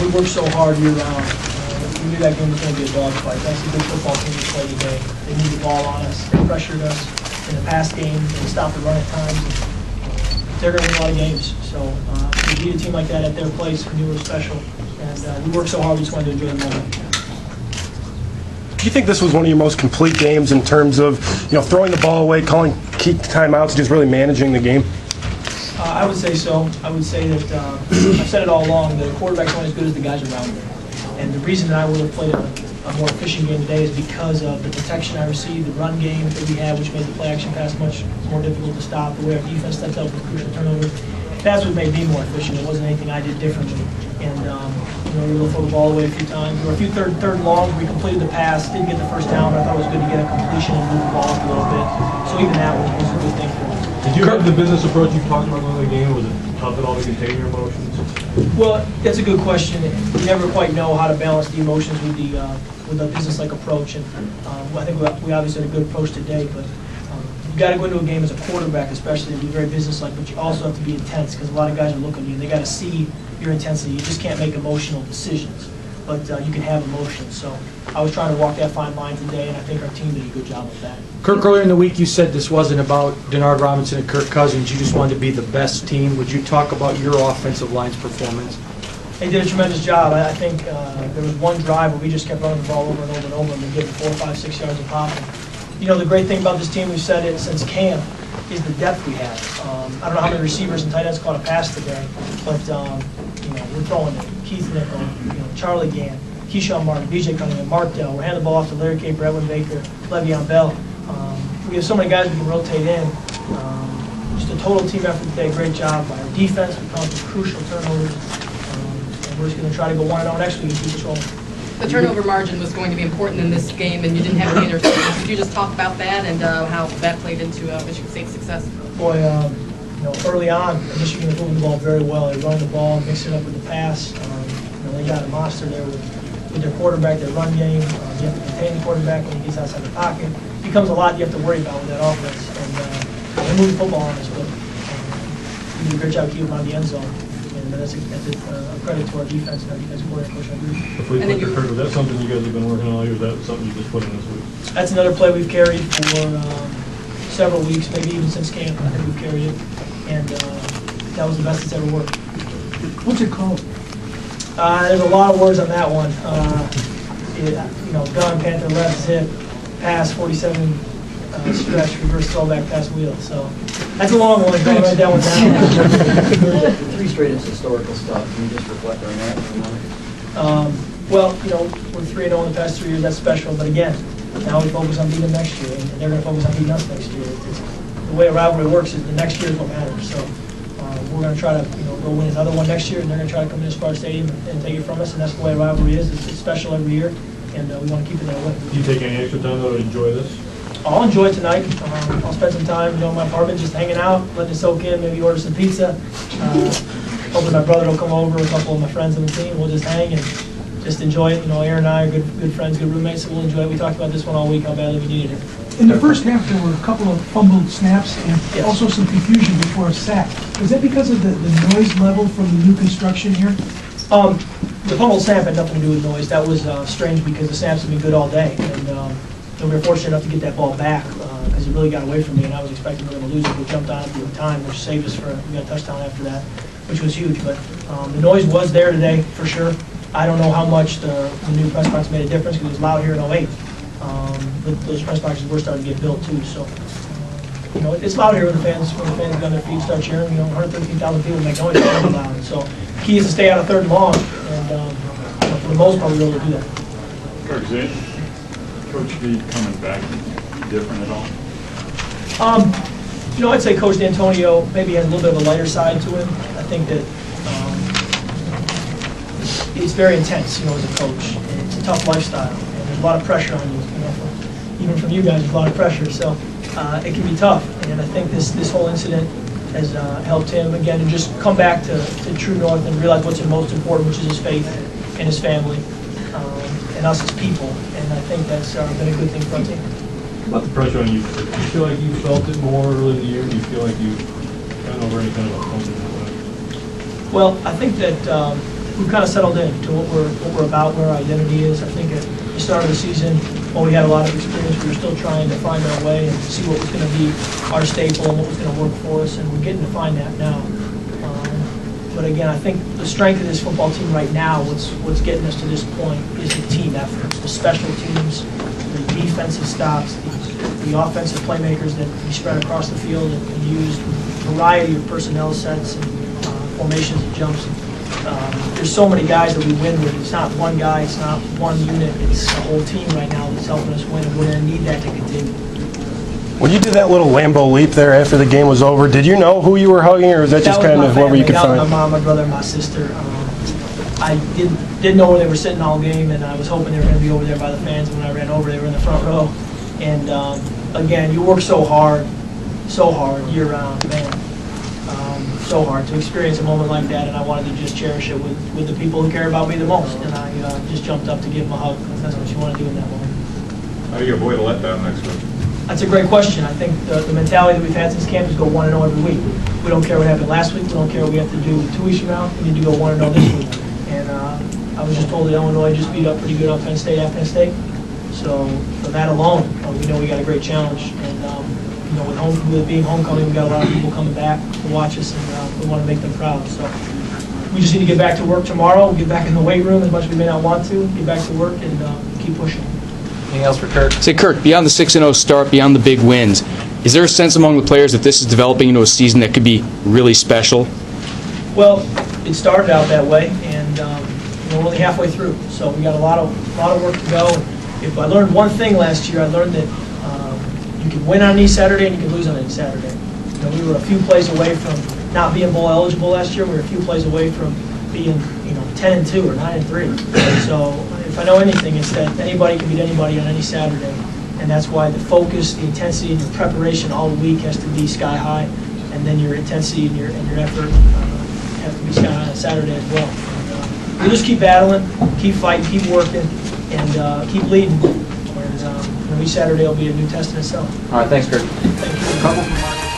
we worked so hard year-round. We knew that game was going to be a dogfight. That's a good football team to play today. They moved the ball on us. They pressured us in the past game. They stopped the run at times. They're going to win a lot of games. So to beat a team like that at their place, we knew it was special. And we worked so hard, we just wanted to enjoy the moment. Do you think this was one of your most complete games in terms of, throwing the ball away, calling key timeouts, just really managing the game? I would say so. I would say that I've said it all along. The quarterback's only as good as the guys around him. And the reason that I would have played a more efficient game today is because of the protection I received, the run game that we had, which made the play-action pass much more difficult to stop. The way our defense stepped up with crucial turnovers, that's what made me more efficient. It wasn't anything I did differently. And we were able to throw the ball away a few times. There were a few third and longs. We completed the pass, didn't get the first down, but I thought it was good to get a completion and move the ball up a little bit. So even that was a good thing for us. Did you have the business approach you talked about in the game? Was it tough at all to contain your emotions? Well, that's a good question. We never quite know how to balance the emotions with the business-like approach. And I think we obviously had a good approach today, but you got to go into a game as a quarterback, especially, to be very business-like, but you also have to be intense because a lot of guys are looking at you and they got to see your intensity. You just can't make emotional decisions, but you can have emotions. So I was trying to walk that fine line today, and I think our team did a good job of that. Kirk, earlier in the week you said this wasn't about Denard Robinson and Kirk Cousins. You just wanted to be the best team. Would you talk about your offensive line's performance? They did a tremendous job. I think there was one drive where we just kept running the ball over and over and over, and we gave them 4, 5, 6 yards of pop. The great thing about this team, we've said it since camp, is the depth we have. I don't know how many receivers and tight ends caught a pass today, but we're throwing it. Keith Nickel, Charlie Gann, Keyshawn Martin, BJ Cunningham, Mark Dell. We're handing the ball off to Larry Caper, Edwin Baker, Le'Veon Bell. We have so many guys we can rotate in. Just a total team effort today. Great job by our defense. We found some crucial turnovers. And we're just going to try to go 1-0 next week and keep us rolling. The turnover margin was going to be important in this game, and you didn't have any interceptions. Could you just talk about that and how that played into Michigan State's success? Boy, early on, Michigan was moving the ball very well. They run the ball, mix it up with the pass. They got a monster there with their quarterback, their run game. You have to contain the quarterback when he gets outside the pocket. It becomes a lot you have to worry about with that offense. And they move the football on us, but we did a great job keeping around the end zone. And that's a credit to our defense and our defense coordinator, Coach Andrew. Before you put your Kirk, was that something you guys have been working on all year, or is that something you just put in this week? That's another play we've carried for several weeks, maybe even since camp. I think we've carried it, and that was the best it's ever worked. What's it called? There's a lot of words on that one. Gun, Panther, left, zip, pass, 47 stretch, reverse throwback, pass wheel. So that's a long one. Don't write that one down. 3 straight is historical stuff. Can you just reflect on that for a moment? Well, we're 3-0 in the past 3 years. That's special. But again, now we focus on beating them next year, and they're going to focus on beating us next year. The way a rivalry works is the next year is what matters. So we're going to try to go win another one next year, and they're going to try to come into Spartans Stadium and take it from us. And that's the way a rivalry is. It's special every year, and we want to keep it that way. Do you take any extra time though to enjoy this? I'll enjoy it tonight. I'll spend some time, in my apartment, just hanging out, letting it soak in, maybe order some pizza. Hoping my brother will come over, a couple of my friends on the team. We'll just hang and just enjoy it. Aaron and I are good friends, good roommates, so we'll enjoy it. We talked about this one all week, how badly we needed it. In the first half, there were a couple of fumbled snaps and Yes. also some confusion before a sack. Was that because of the noise level from the new construction here? The fumbled snap had nothing to do with noise. That was strange because the snaps have been good all day. And we were fortunate enough to get that ball back because it really got away from me, and I was expecting we were going to lose it. We jumped on it at the time, which saved us we got a touchdown after that, which was huge. But the noise was there today, for sure. I don't know how much the new press box made a difference because it was loud here in 08. But those press boxes were starting to get built too. So, it's loud here when the fans get on their feet, start cheering. 113,000 people make noise, it's really loud. So, the key is to stay out of third and long, and for the most part, we were able to do that. Kirk, is Coach V coming back different at all? I'd say Coach D'Antonio maybe has a little bit of a lighter side to him. I think that it's very intense, as a coach. It's a tough lifestyle, and there's a lot of pressure on you. Even from you guys, there's a lot of pressure. So it can be tough, and I think this whole incident has helped him again to just come back to true north and realize what's most important, which is his faith and his family, and us as people. And I think that's been a good thing for our team. About the pressure on you, do you feel like you felt it more early in the year? Do you feel like you got over any kind of a hump in that way? Well, I think that we've kind of settled in to what we're about, where our identity is. I think at the start of the season, while we had a lot of experience, we were still trying to find our way and see what was going to be our staple and what was going to work for us, and we're getting to find that now. But again, I think the strength of this football team right now, what's getting us to this point, is the team effort, the special teams, the defensive stops, the offensive playmakers that we spread across the field and use a variety of personnel sets and formations and jumps. There's so many guys that we win with. It's not one guy, it's not one unit, it's a whole team right now that's helping us win, and we're going to need that to continue. When you did that little Lambeau leap there after the game was over, did you know who you were hugging, or was that just kind of whoever you could find? That was my mom, my brother, and my sister. I didn't know where they were sitting all game, and I was hoping they were going to be over there by the fans. When I ran over, they were in the front row. And again, you work so hard year-round, man. So hard to experience a moment like that, and I wanted to just cherish it with the people who care about me the most. And I just jumped up to give them a hug. That's what you want to do in that moment. How do you avoid a letdown next week? That's a great question. I think the mentality that we've had since camp is go 1-0 every week. We don't care what happened last week. We don't care what we have to do 2 weeks from now. We need to go 1-0 this week. And I was just told that Illinois just beat up pretty good on Penn State at Penn State. So for that alone, we know we got a great challenge. And with being homecoming, we got a lot of people coming back to watch us, and we want to make them proud. So we just need to get back to work tomorrow. Get back in the weight room as much as we may not want to. Get back to work and keep pushing. Anything else for Kirk? Say, Kirk, beyond the 6-0 start, beyond the big wins, is there a sense among the players that this is developing into a season that could be really special? Well, it started out that way, and we're only halfway through, so we got a lot of work to go. If I learned one thing last year, I learned that you can win on any Saturday and you can lose on any Saturday. We were a few plays away from not being bowl eligible last year. We were a few plays away from being 10-2 or 9-3. So if I know anything, it's that anybody can beat anybody on any Saturday, and that's why the focus, the intensity, and your preparation all week has to be sky high, and then your intensity and your effort have to be sky high on Saturday as well. And, we'll just keep battling, keep fighting, keep working, and keep leading. And each Saturday will be a new test in itself. All right, thanks, Kirk. Thank you.